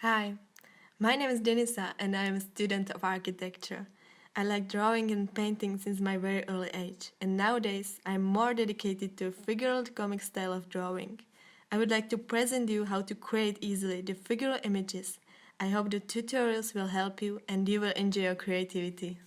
Hi, my name is Denisa and I am a student of architecture. I like drawing and painting since my very early age, and nowadays I am more dedicated to a figural comic style of drawing. I would like to present you how to create easily the figural images. I hope the tutorials will help you and you will enjoy your creativity.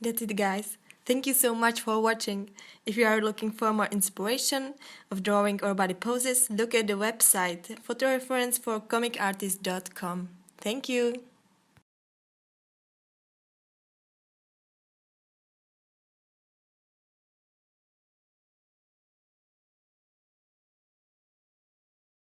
That's it, guys. Thank you so much for watching. If you are looking for more inspiration of drawing or body poses, look at the website photoreference for comicartist.com. Thank you.